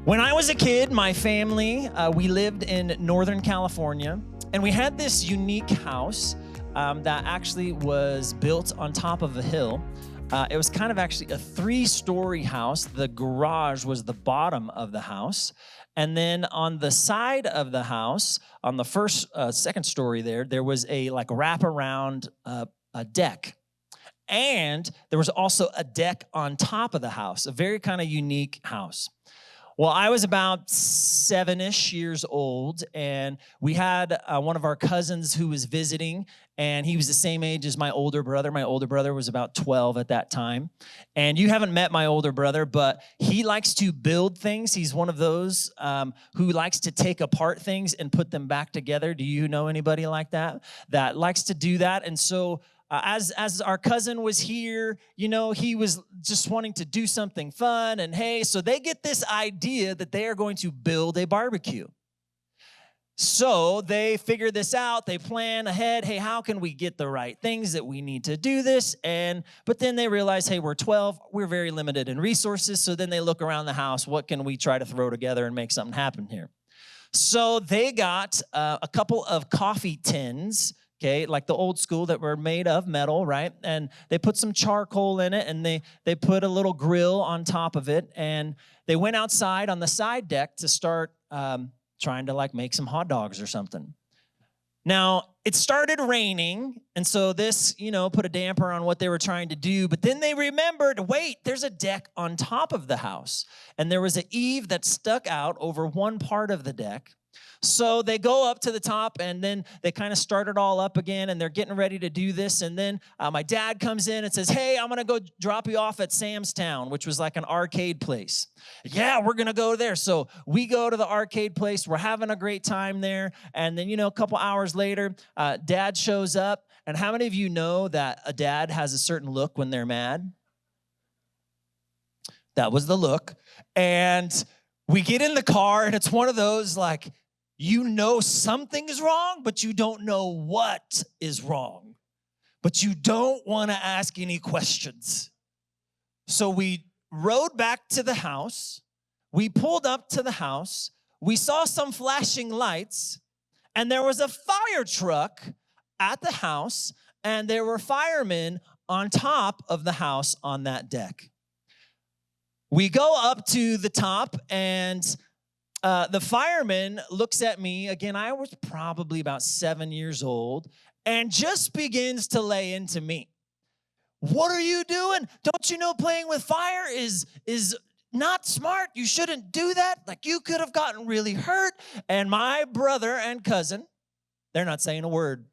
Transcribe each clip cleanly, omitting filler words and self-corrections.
When I was a kid, my family, we lived in Northern California, and we had this unique house that actually was built on top of a hill. It was kind of actually a 3-story house. The garage was the bottom of the house. And then on the side of the house, on the second story there was a like wraparound a deck. And there was also a deck on top of the house, a very kind of unique house. Well, I was about 7-ish years old, and we had one of our cousins who was visiting, and he was the same age as my older brother. My older brother was about 12 at that time. And you haven't met my older brother, but he likes to build things. He's one of those who likes to take apart things and put them back together. Do you know anybody like that likes to do that? And so as our cousin was here, you know, he was just wanting to do something fun. And hey, so they get this idea that they are going to build a barbecue. So they figure this out. They plan ahead. Hey, how can we get the right things that we need to do this? But then they realize, hey, we're 12. We're very limited in resources. So then they look around the house. What can we try to throw together and make something happen here? So they got a couple of coffee tins, okay, like the old school that were made of metal, right? And they put some charcoal in it, and they put a little grill on top of it, and they went outside on the side deck to start trying to like make some hot dogs or something. Now, it started raining, and so this, put a damper on what they were trying to do, but then they remembered, wait, there's a deck on top of the house, and there was an eave that stuck out over one part of the deck. So they go up to the top, and then they kind of start it all up again, and they're getting ready to do this. And then my dad comes in and says, hey, I'm going to go drop you off at Sam's Town, which was like an arcade place. Yeah, we're going to go there. So we go to the arcade place. We're having a great time there. And then, a couple hours later, Dad shows up. And how many of you know that a dad has a certain look when they're mad? That was the look. And we get in the car, and it's one of those like, something is wrong, but you don't know what is wrong. But you don't want to ask any questions. So we rode back to the house. We pulled up to the house. We saw some flashing lights, and there was a fire truck at the house, and there were firemen on top of the house on that deck. We go up to the top, and the fireman looks at me. Again, I was probably about 7 years old, and just begins to lay into me. What are you doing? Don't you know playing with fire is not smart? You shouldn't do that. Like, you could have gotten really hurt. And my brother and cousin, they're not saying a word.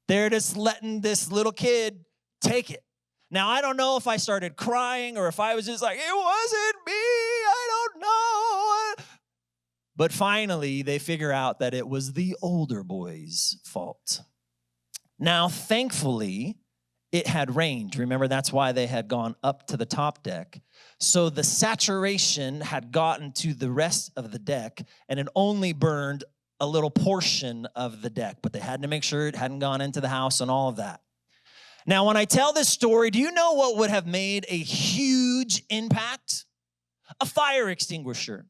They're just letting this little kid take it. Now, I don't know if I started crying or if I was just like, it wasn't me, I don't know. But finally, they figure out that it was the older boy's fault. Now, thankfully, it had rained. Remember, that's why they had gone up to the top deck. So the saturation had gotten to the rest of the deck, and it only burned a little portion of the deck. But they had to make sure it hadn't gone into the house and all of that. Now, when I tell this story, do you know what would have made a huge impact? A fire extinguisher.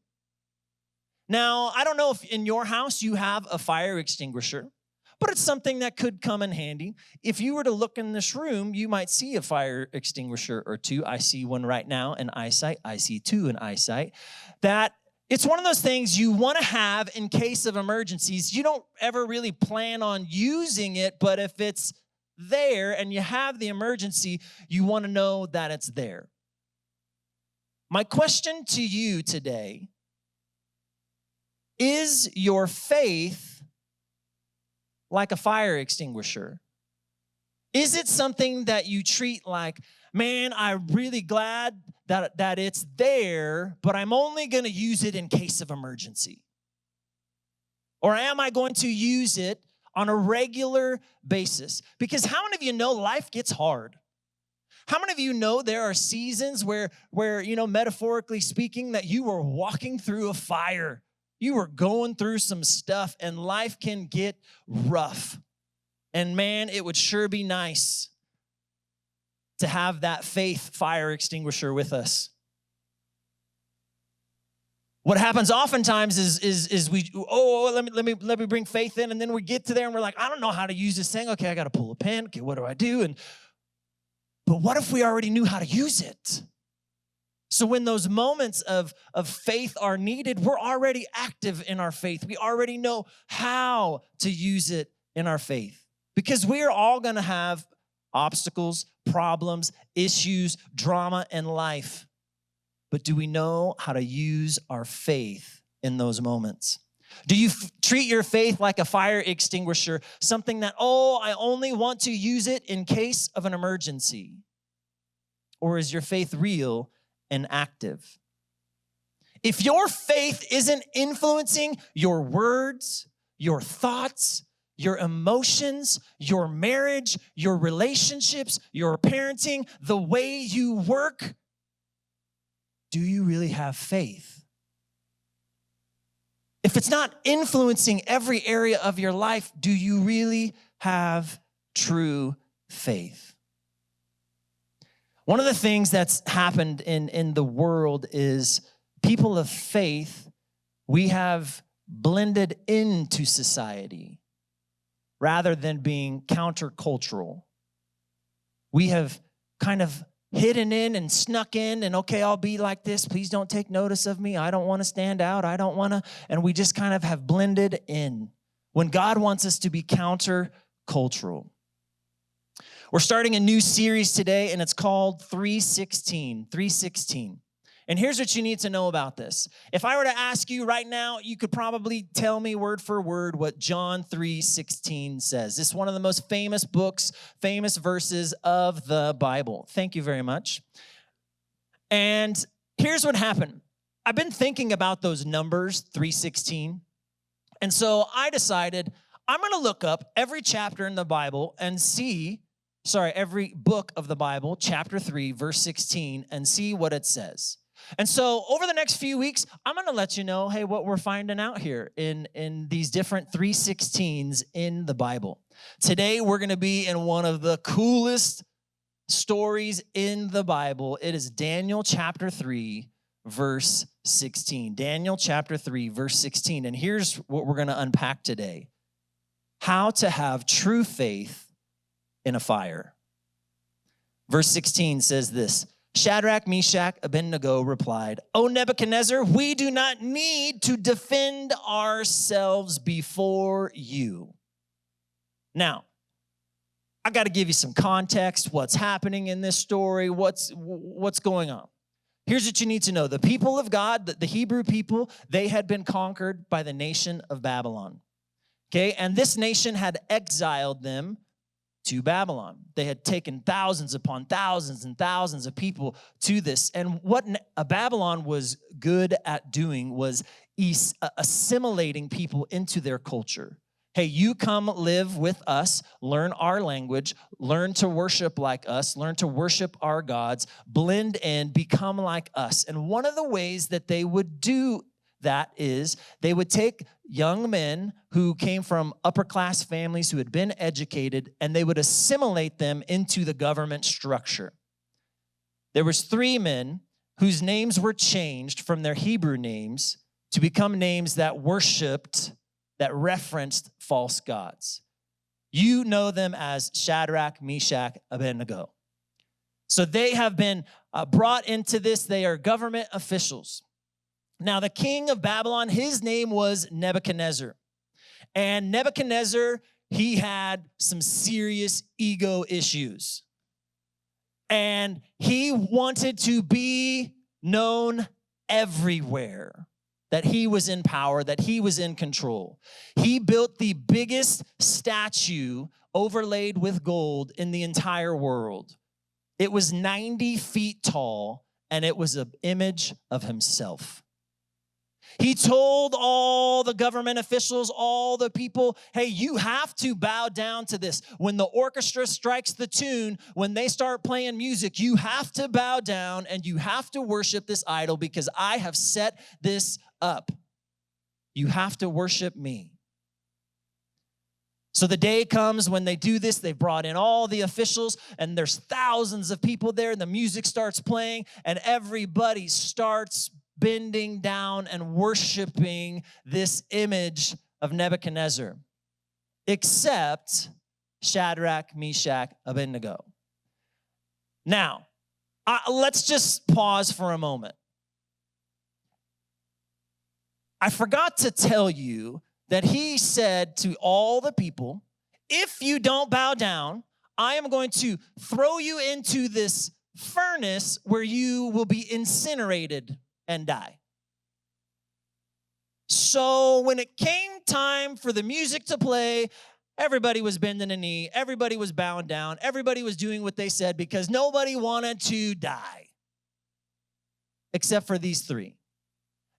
Now, I don't know if in your house you have a fire extinguisher, but it's something that could come in handy. If you were to look in this room, you might see a fire extinguisher or two. I see one right now in eyesight. I see two in eyesight. That it's one of those things you want to have in case of emergencies. You don't ever really plan on using it, but if it's there and you have the emergency, you want to know that it's there. My question to you today, is your faith like a fire extinguisher? Is it something that you treat like, man, I'm really glad that it's there, but I'm only going to use it in case of emergency? Or am I going to use it on a regular basis? Because how many of you know life gets hard? How many of you know there are seasons where metaphorically speaking, that you were walking through a fire? You were going through some stuff, and life can get rough. And man, it would sure be nice to have that faith fire extinguisher with us. What happens oftentimes is we, let me bring faith in, and then we get to there and we're like, I don't know how to use this thing. Okay, I got to pull a pin. Okay, what do I do? But what if we already knew how to use it? So when those moments of faith are needed, we're already active in our faith. We already know how to use it in our faith, because we are all going to have obstacles, problems, issues, drama in life. But do we know how to use our faith in those moments? Do you treat your faith like a fire extinguisher, something that, I only want to use it in case of an emergency? Or is your faith real and active? If your faith isn't influencing your words, your thoughts, your emotions, your marriage, your relationships, your parenting, the way you work, do you really have faith? If it's not influencing every area of your life, do you really have true faith? One of the things that's happened in the world is people of faith, we have blended into society rather than being countercultural. We have kind of hidden in and snuck in and, okay, I'll be like this. Please don't take notice of me. I don't want to stand out. I don't want to. And we just kind of have blended in when God wants us to be countercultural. We're starting a new series today, and it's called 316. And here's what you need to know about this. If I were to ask you right now, you could probably tell me word for word what John 3:16 says. It's one of the most famous books, famous verses of the Bible. Thank you very much. And here's what happened. I've been thinking about those numbers, 3:16. And so I decided I'm going to look up every chapter in the Bible and every book of the Bible, chapter 3, verse 16, and see what it says. And so over the next few weeks, I'm going to let you know, hey, what we're finding out here in these different 3:16s in the Bible. Today, we're going to be in one of the coolest stories in the Bible. It is Daniel chapter 3, verse 16. Daniel chapter 3, verse 16. And here's what we're going to unpack today. How to have true faith in a fire. Verse 16 says this. Shadrach, Meshach, Abednego replied, O Nebuchadnezzar, we do not need to defend ourselves before you. Now, I got to give you some context, what's happening in this story, what's going on. Here's what you need to know. The people of God, the Hebrew people, they had been conquered by the nation of Babylon. Okay, and this nation had exiled them to Babylon. They had taken thousands upon thousands and thousands of people to this. And what Babylon was good at doing was assimilating people into their culture. Hey, you come live with us, learn our language, learn to worship like us, learn to worship our gods, blend in, become like us. And one of the ways that they would do that is they would take young men who came from upper class families who had been educated, and they would assimilate them into the government structure. There was 3 men whose names were changed from their Hebrew names to become names that referenced false gods. You know them as Shadrach, Meshach, Abednego. So they have been brought into this. They are government officials. Now, the king of Babylon, his name was Nebuchadnezzar. And Nebuchadnezzar, he had some serious ego issues. And he wanted to be known everywhere that he was in power, that he was in control. He built the biggest statue overlaid with gold in the entire world. It was 90 feet tall, and it was an image of himself. He told all the government officials, all the people, hey, you have to bow down to this. When the orchestra strikes the tune, when they start playing music, you have to bow down and you have to worship this idol because I have set this up. You have to worship me. So the day comes when they do this, they've brought in all the officials, and there's thousands of people there, and the music starts playing, and everybody starts bending down and worshiping this image of Nebuchadnezzar, except Shadrach, Meshach, Abednego. Now, let's just pause for a moment. I forgot to tell you that he said to all the people, if you don't bow down, I am going to throw you into this furnace where you will be incinerated and die. So when it came time for the music to play, everybody was bending a knee, everybody was bowing down, everybody was doing what they said because nobody wanted to die, except for these three.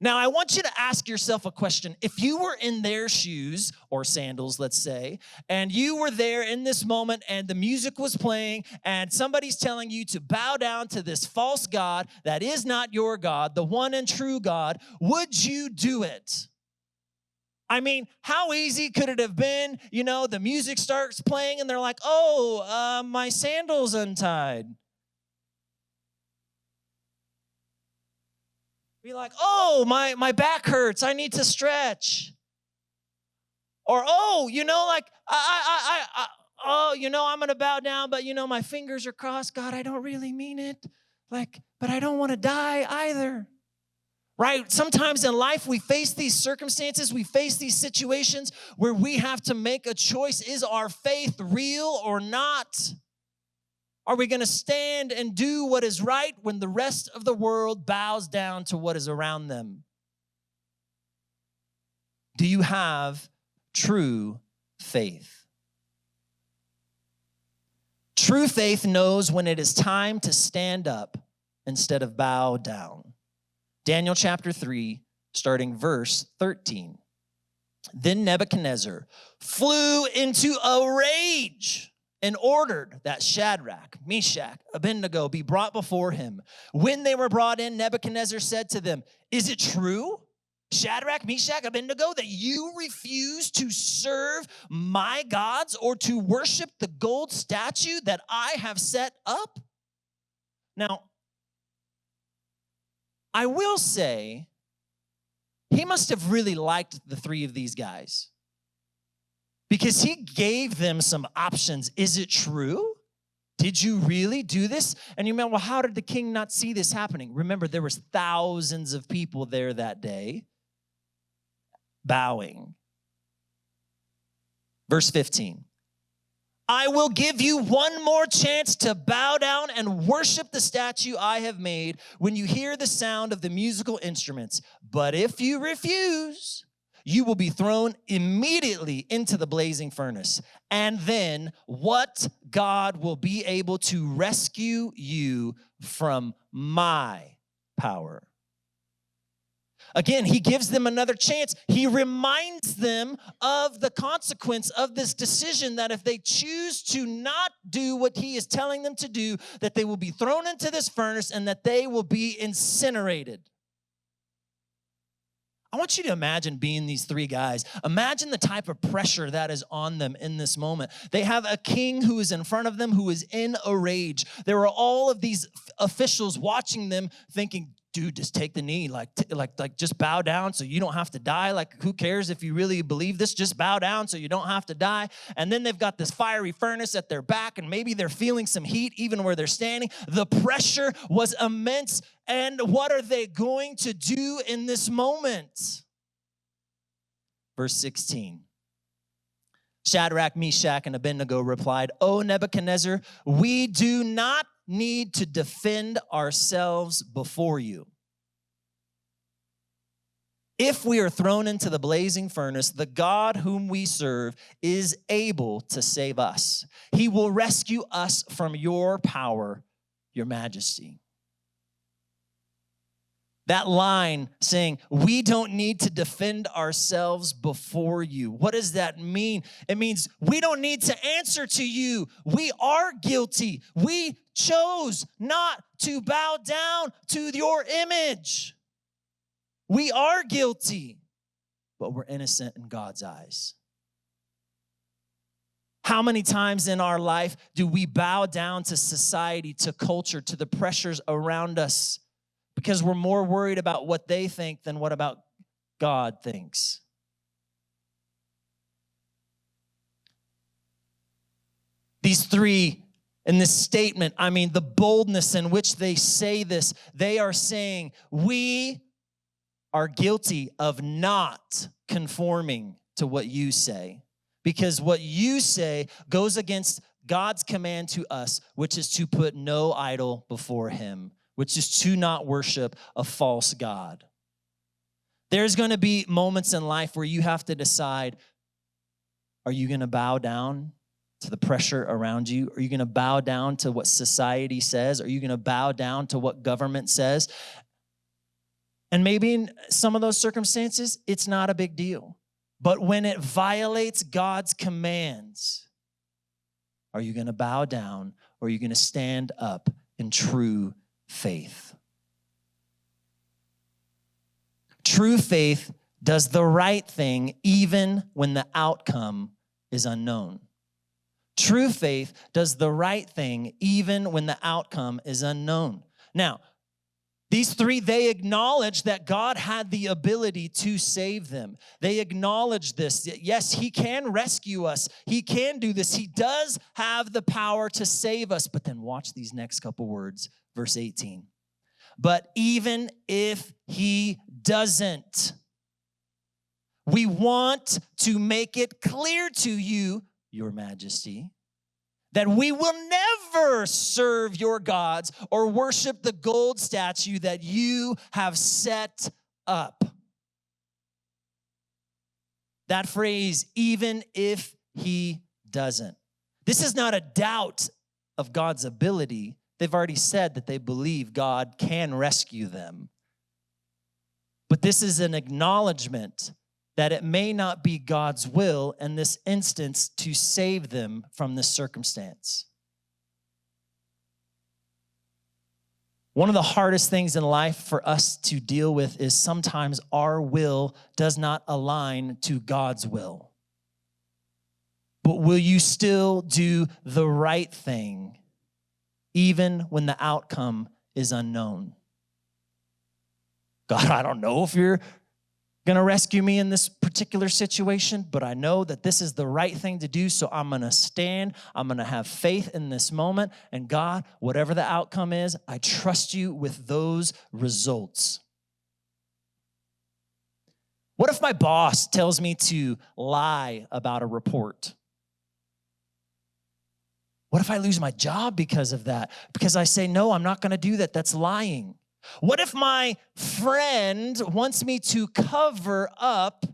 Now, I want you to ask yourself a question. If you were in their shoes, or sandals, let's say, and you were there in this moment and the music was playing and somebody's telling you to bow down to this false god that is not your God, the one and true God, would you do it? I mean, how easy could it have been? You know, the music starts playing and they're like, oh, my sandal's untied. Be like, oh, my back hurts. I need to stretch. Or, oh, you know, like, I'm going to bow down, but, my fingers are crossed. God, I don't really mean it. Like, but I don't want to die either. Right? Sometimes in life, we face these circumstances, we face these situations where we have to make a choice. Is our faith real or not? Are we going to stand and do what is right when the rest of the world bows down to what is around them? Do you have true faith? True faith knows when it is time to stand up instead of bow down. Daniel chapter 3, starting verse 13. Then Nebuchadnezzar flew into a rage and ordered that Shadrach, Meshach, Abednego be brought before him. When they were brought in, Nebuchadnezzar said to them, is it true, Shadrach, Meshach, Abednego, that you refuse to serve my gods or to worship the gold statue that I have set up? Now, I will say, he must have really liked the three of these guys, because he gave them some options. Is it true? Did you really do this? And you mean, well, how did the king not see this happening? Remember, there was thousands of people there that day bowing. Verse 15. I will give you one more chance to bow down and worship the statue I have made when you hear the sound of the musical instruments. But if you refuse, you will be thrown immediately into the blazing furnace. And then what God will be able to rescue you from my power? Again, he gives them another chance. He reminds them of the consequence of this decision, that if they choose to not do what he is telling them to do, that they will be thrown into this furnace and that they will be incinerated. I want you to imagine being these three guys. Imagine the type of pressure that is on them in this moment. They have a king who is in front of them who is in a rage. There are all of these officials watching them thinking, dude, just take the knee, like just bow down so you don't have to die. Like, who cares if you really believe this? Just bow down so you don't have to die. And then they've got this fiery furnace at their back, and maybe they're feeling some heat even where they're standing. The pressure was immense. And what are they going to do in this moment? Verse 16. Shadrach, Meshach, and Abednego replied, O Nebuchadnezzar, we do not need to defend ourselves before you. If we are thrown into the blazing furnace, the God whom we serve is able to save us. He will rescue us from your power, your majesty. That line saying, we don't need to defend ourselves before you. What does that mean? It means we don't need to answer to you. We are guilty. We chose not to bow down to your image. We are guilty, but we're innocent in God's eyes. How many times in our life do we bow down to society, to culture, to the pressures around us? because we're more worried about what they think than what about God thinks. These three in this statement, I mean, the boldness in which they say this, they are saying, we are guilty of not conforming to what you say, because what you say goes against God's command to us, which is to put no idol before him, which is to not worship a false god. There's going to be moments in life where you have to decide, are you going to bow down to the pressure around you? Are you going to bow down to what society says? Are you going to bow down to what government says? And maybe in some of those circumstances, it's not a big deal. But when it violates God's commands, are you going to bow down, or are you going to stand up in true faith? True faith does the right thing even when the outcome is unknown. True faith does the right thing even when the outcome is unknown. Now, these three, they acknowledge that God had the ability to save them. They acknowledge this. Yes, he can rescue us. He can do this. He does have the power to save us. But then watch these next couple words, verse 18. But even if he doesn't, we want to make it clear to you, Your Majesty, that we will never serve your gods or worship the gold statue that you have set up. That phrase, even if he doesn't. This is not a doubt of God's ability. They've already said that they believe God can rescue them. But this is an acknowledgement that it may not be God's will in this instance to save them from this circumstance. One of the hardest things in life for us to deal with is sometimes our will does not align to God's will. But will you still do the right thing even when the outcome is unknown? God, I don't know if you're going to rescue me in this particular situation, but I know that this is the right thing to do, so I'm going to stand. I'm going to have faith in this moment. And God, whatever the outcome is, I trust you with those results. What if my boss tells me to lie about a report? What if I lose my job because of that? Because I say, no, I'm not going to do that. That's lying. What if my friend wants me to cover up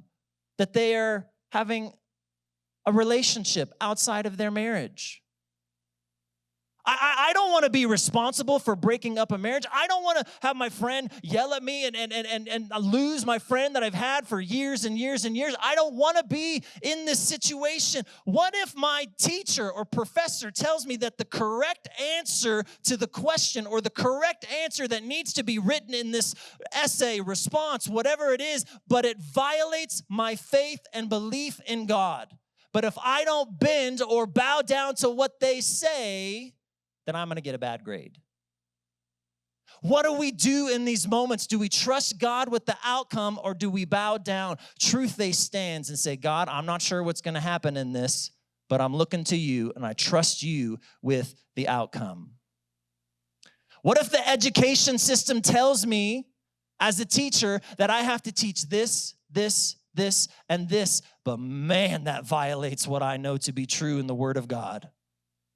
that they are having a relationship outside of their marriage? I don't want to be responsible for breaking up a marriage. I don't want to have my friend yell at me and lose my friend that I've had for years and years and years. I don't want to be in this situation. What if my teacher or professor tells me that the correct answer to the question or the correct answer that needs to be written in this essay, response, whatever it is, but it violates my faith and belief in God? But if I don't bend or bow down to what they say, then I'm going to get a bad grade. What do we do in these moments? Do we trust God with the outcome, or do we bow down? Truth they stands and say, God, I'm not sure what's going to happen in this, but I'm looking to you and I trust you with the outcome. What if the education system tells me as a teacher that I have to teach this, and this, but man, that violates what I know to be true in the Word of God?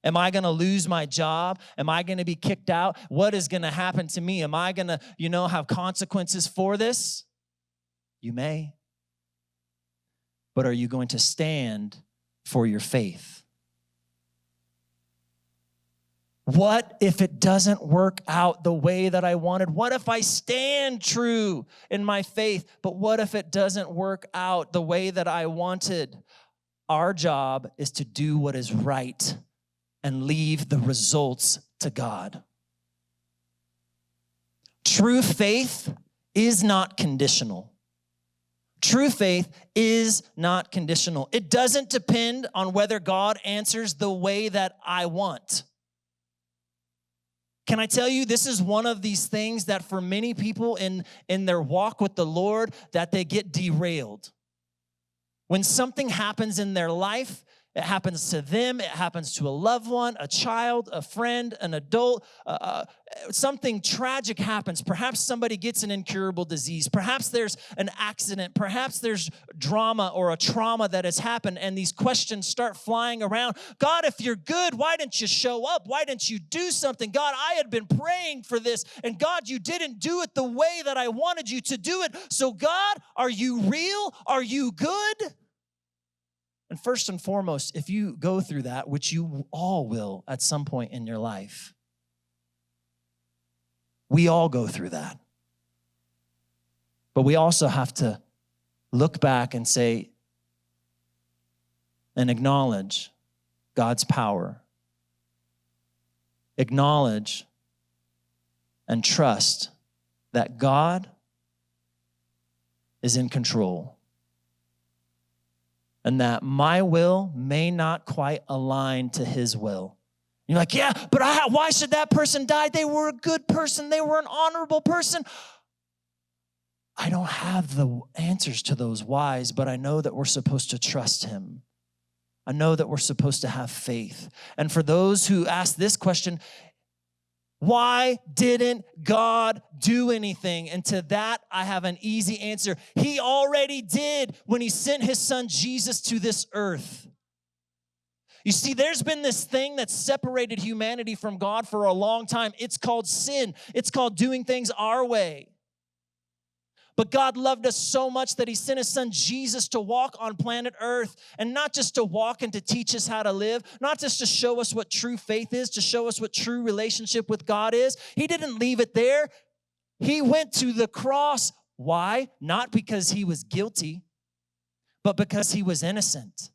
Am I going to lose my job? Am I going to be kicked out? What is going to happen to me? Am I going to, have consequences for this? You may. But are you going to stand for your faith? What if it doesn't work out the way that I wanted? What if I stand true in my faith, but what if it doesn't work out the way that I wanted? Our job is to do what is right and leave the results to God. True faith is not conditional. True faith is not conditional. It doesn't depend on whether God answers the way that I want. Can I tell you, this is one of these things that for many people in their walk with the Lord, that they get derailed. When something happens in their life, it happens to them, it happens to a loved one, a child, a friend, an adult, something tragic happens. Perhaps somebody gets an incurable disease. Perhaps there's an accident. Perhaps there's drama or a trauma that has happened, and these questions start flying around. God, if you're good, why didn't you show up? Why didn't you do something? God, I had been praying for this, and God, you didn't do it the way that I wanted you to do it. So God, are you real? Are you good? And first and foremost, if you go through that, which you all will at some point in your life, we all go through that. But we also have to look back and say, and acknowledge God's power. Acknowledge and trust that God is in control. And that my will may not quite align to his will. You're like, yeah, but why should that person die? They were a good person. They were an honorable person. I don't have the answers to those whys, but I know that we're supposed to trust him. I know that we're supposed to have faith. And for those who ask this question, why didn't God do anything? And to that, I have an easy answer. He already did when he sent his son Jesus to this earth. You see, there's been this thing that's separated humanity from God for a long time. It's called sin. It's called doing things our way. But God loved us so much that he sent his son Jesus to walk on planet Earth, and not just to walk and to teach us how to live, not just to show us what true faith is, to show us what true relationship with God is. He didn't leave it there. He went to the cross. Why? Not because he was guilty, but because he was innocent.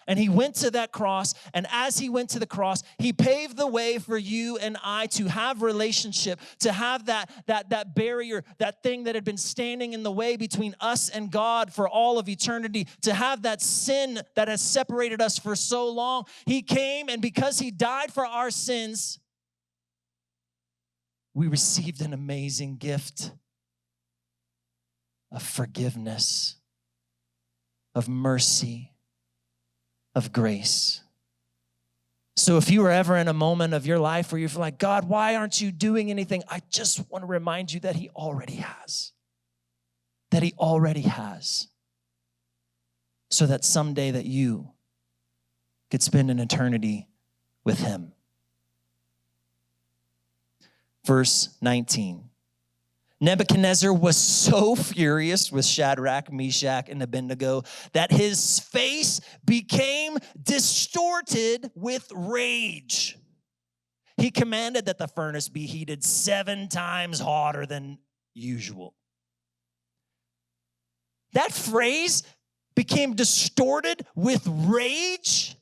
And he went to that cross, and as he went to the cross, he paved the way for you and I to have relationship, to have that barrier, that thing that had been standing in the way between us and God for all of eternity, to have that sin that has separated us for so long. He came, and because he died for our sins, we received an amazing gift of forgiveness, of mercy, of grace. So if you were ever in a moment of your life where you feel like, God, why aren't you doing anything? I just want to remind you that he already has. That he already has. So that someday that you could spend an eternity with him. Verse 19. Nebuchadnezzar was so furious with Shadrach, Meshach, and Abednego that his face became distorted with rage. He commanded that the furnace be heated 7 times hotter than usual. That phrase, became distorted with rage.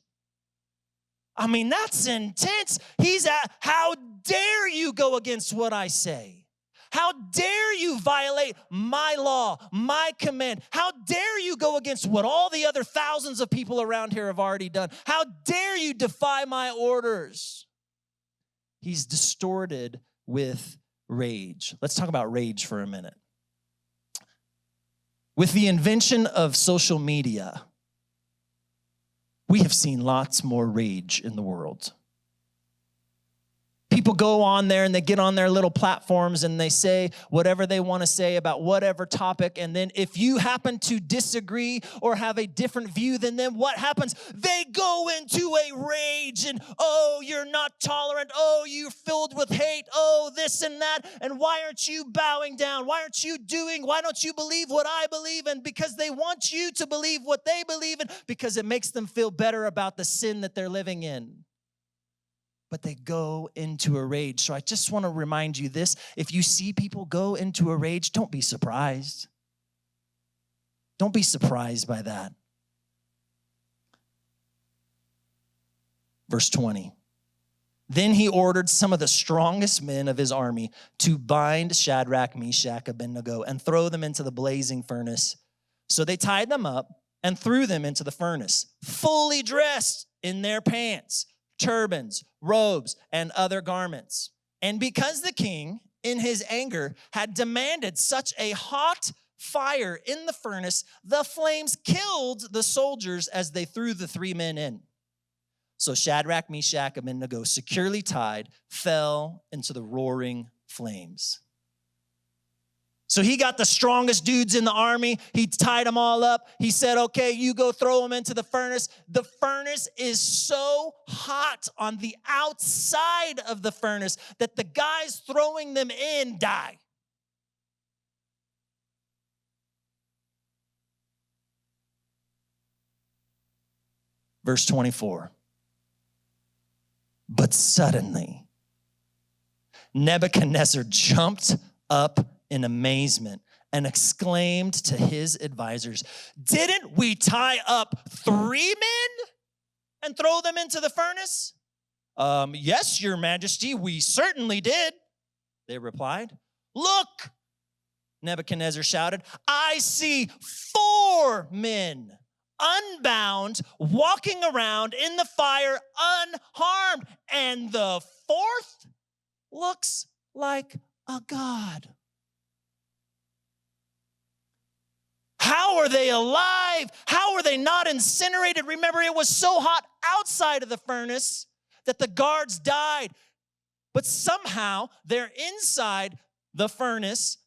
I mean, that's intense. He's at, how dare you go against what I say? How dare you violate my law, my command? How dare you go against what all the other thousands of people around here have already done? How dare you defy my orders? He's distorted with rage. Let's talk about rage for a minute. With the invention of social media, we have seen lots more rage in the world. People go on there and they get on their little platforms and they say whatever they want to say about whatever topic. And then if you happen to disagree or have a different view than them, what happens? They go into a rage and, oh, you're not tolerant. Oh, you're filled with hate. Oh, this and that. And why aren't you bowing down? Why aren't you doing? Why don't you believe what I believe in? Because they want you to believe what they believe in because it makes them feel better about the sin that they're living in. But they go into a rage. So I just want to remind you this. If you see people go into a rage, don't be surprised. Don't be surprised by that. Verse 20. Then he ordered some of the strongest men of his army to bind Shadrach, Meshach, Abednego, and throw them into the blazing furnace. So they tied them up and threw them into the furnace, fully dressed in their pants, turbans, robes, and other garments. And because the king, in his anger, had demanded such a hot fire in the furnace, the flames killed the soldiers as they threw the 3 men in. So Shadrach, Meshach, Abednego, securely tied, fell into the roaring flames. So he got the strongest dudes in the army. He tied them all up. He said, okay, you go throw them into the furnace. The furnace is so hot on the outside of the furnace that the guys throwing them in die. Verse 24. But suddenly, Nebuchadnezzar jumped up in amazement and exclaimed to his advisors, didn't we tie up 3 men and throw them into the furnace? Yes, your majesty, we certainly did, they replied. Look, Nebuchadnezzar shouted, I see 4 men unbound, walking around in the fire unharmed, and the 4th looks like a god. How are they alive? How are they not incinerated? Remember, it was so hot outside of the furnace that the guards died. But somehow they're inside the furnace.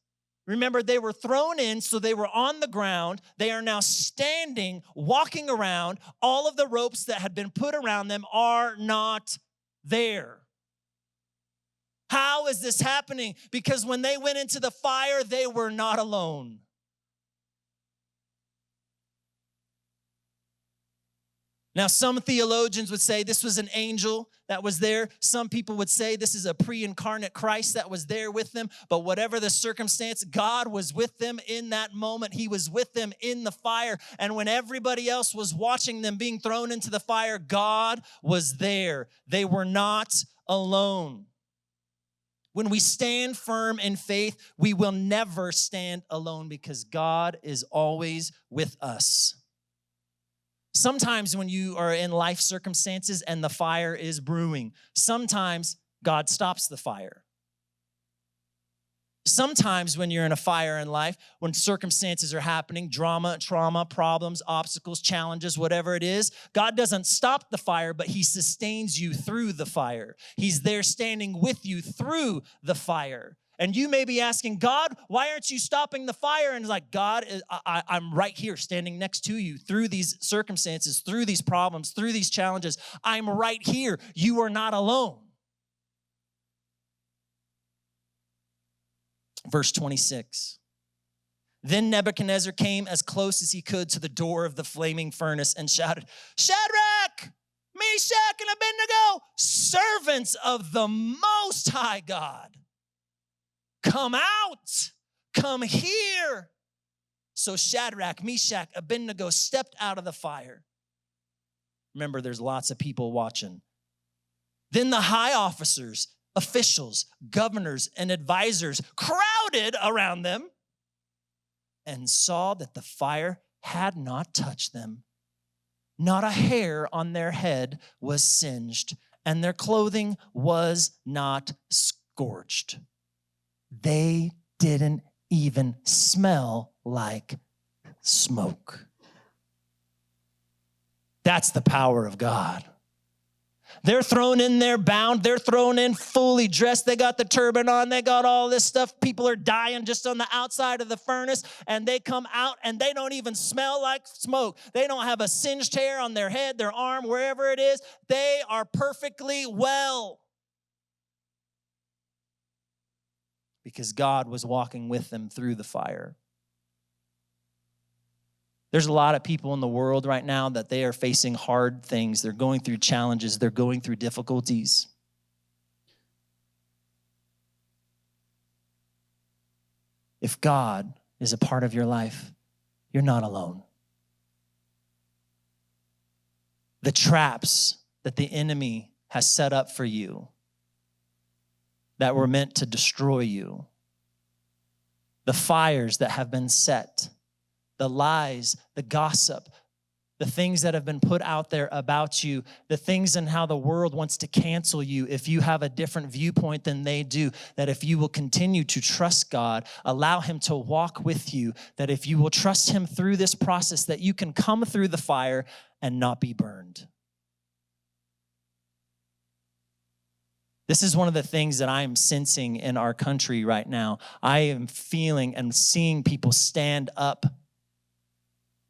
Remember, they were thrown in, so they were on the ground. They are now standing, walking around. All of the ropes that had been put around them are not there. How is this happening? Because when they went into the fire, they were not alone. Now, some theologians would say this was an angel that was there. Some people would say this is a pre-incarnate Christ that was there with them. But whatever the circumstance, God was with them in that moment. He was with them in the fire. And when everybody else was watching them being thrown into the fire, God was there. They were not alone. When we stand firm in faith, we will never stand alone because God is always with us. Sometimes when you are in life circumstances and the fire is brewing, sometimes God stops the fire. Sometimes when you're in a fire in life, when circumstances are happening, drama, trauma, problems, obstacles, challenges, whatever it is, God doesn't stop the fire, but he sustains you through the fire. He's there standing with you through the fire. And you may be asking, God, why aren't you stopping the fire? And it's like, God, I'm right here standing next to you through these circumstances, through these problems, through these challenges. I'm right here. You are not alone. Verse 26. Then Nebuchadnezzar came as close as he could to the door of the flaming furnace and shouted, Shadrach, Meshach, and Abednego, servants of the Most High God, come out, come here. So Shadrach, Meshach, Abednego stepped out of the fire. Remember, there's lots of people watching. Then the high officers, officials, governors, and advisors crowded around them and saw that the fire had not touched them. Not a hair on their head was singed, and their clothing was not scorched. They didn't even smell like smoke. That's the power of God. They're thrown in there bound. They're thrown in fully dressed. They got the turban on. They got all this stuff. People are dying just on the outside of the furnace, and they come out, and they don't even smell like smoke. They don't have a singed hair on their head, their arm, wherever it is. They are perfectly well because God was walking with them through the fire. There's a lot of people in the world right now that they are facing hard things. They're going through challenges. They're going through difficulties. If God is a part of your life, you're not alone. The traps that the enemy has set up for you that were meant to destroy you, the fires that have been set, the lies, the gossip, the things that have been put out there about you, the things and how the world wants to cancel you if you have a different viewpoint than they do, that if you will continue to trust God, allow him to walk with you, that if you will trust him through this process, that you can come through the fire and not be burned. This is one of the things that I am sensing in our country right now. I am feeling and seeing people stand up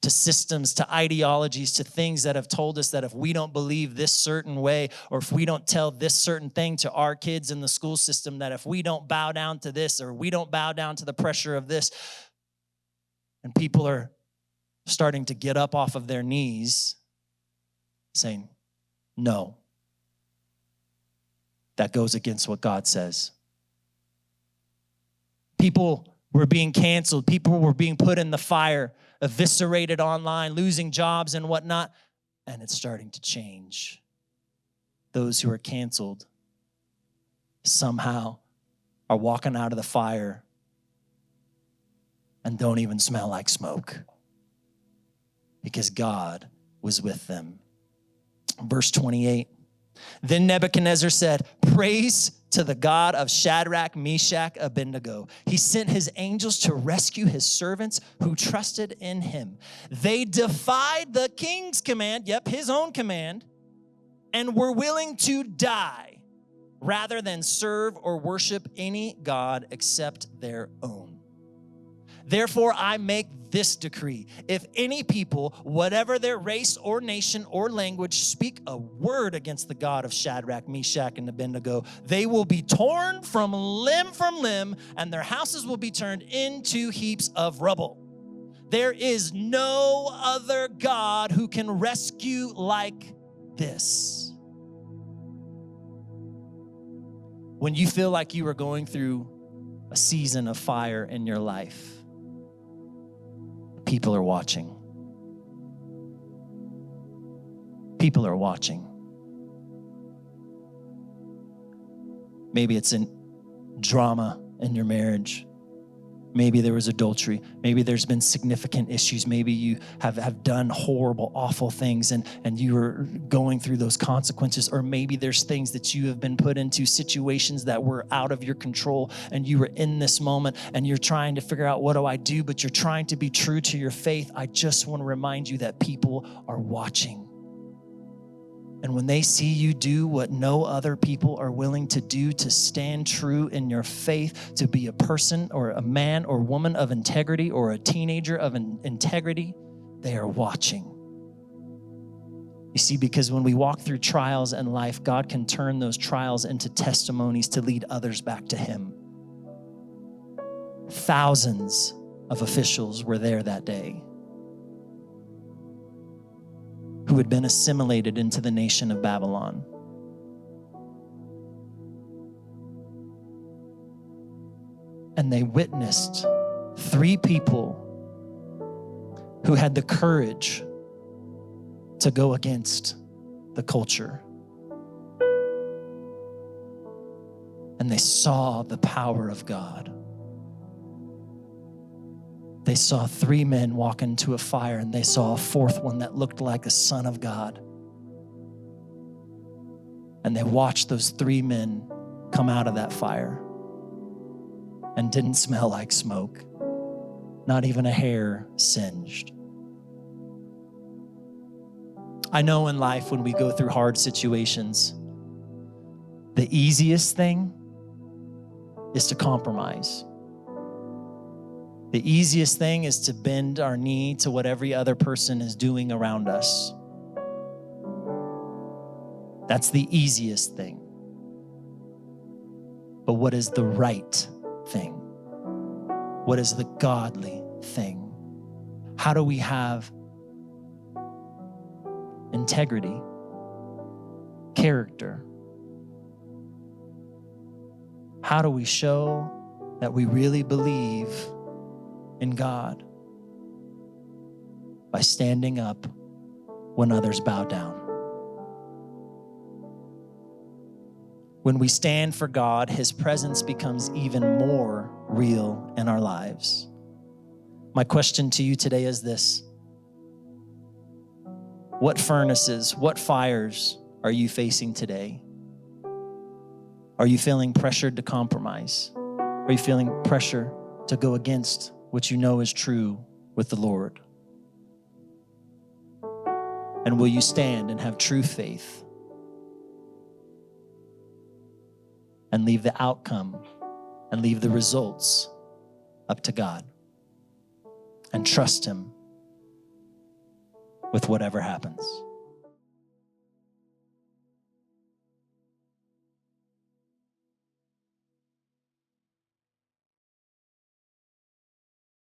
to systems, to ideologies, to things that have told us that if we don't believe this certain way, or if we don't tell this certain thing to our kids in the school system, that if we don't bow down to this, or we don't bow down to the pressure of this, and people are starting to get up off of their knees saying, no, that goes against what God says. People were being canceled. People were being put in the fire, eviscerated online, losing jobs and whatnot, and it's starting to change. Those who are canceled somehow are walking out of the fire and don't even smell like smoke because God was with them. Verse 28, then Nebuchadnezzar said, praise to the God of Shadrach, Meshach, Abednego. He sent his angels to rescue his servants who trusted in him. They defied the king's command, his own command, and were willing to die rather than serve or worship any god except their own. Therefore, I make this decree. If any people, whatever their race or nation or language, speak a word against the God of Shadrach, Meshach, and Abednego, they will be torn from limb, and their houses will be turned into heaps of rubble. There is no other God who can rescue like this. When you feel like you are going through a season of fire in your life, people are watching. People are watching. Maybe it's in drama in your marriage. Maybe there was adultery. Maybe there's been significant issues. Maybe you have done horrible, awful things and you are going through those consequences. Or maybe there's things that you have been put into, situations that were out of your control, and you were in this moment and you're trying to figure out, what do I do? But you're trying to be true to your faith. I just want to remind you that people are watching. And when they see you do what no other people are willing to do, to stand true in your faith, to be a person or a man or woman of integrity or a teenager of integrity, they are watching. You see, because when we walk through trials in life, God can turn those trials into testimonies to lead others back to him. Thousands of officials were there that day who had been assimilated into the nation of Babylon. And they witnessed 3 people who had the courage to go against the culture. And they saw the power of God. They saw 3 men walk into a fire, and they saw a 4th one that looked like the Son of God. And they watched those 3 men come out of that fire and didn't smell like smoke, not even a hair singed. I know in life when we go through hard situations, the easiest thing is to compromise. The easiest thing is to bend our knee to what every other person is doing around us. That's the easiest thing. But what is the right thing? What is the godly thing? How do we have integrity, character? How do we show that we really believe in God? By standing up when others bow down. When we stand for God, his presence becomes even more real in our lives. My question to you today is this: What furnaces, what fires are you facing today? Are you feeling pressured to compromise? Are you feeling pressure to go against what you know is true with the Lord? And will you stand and have true faith and leave the outcome and leave the results up to God and trust Him with whatever happens?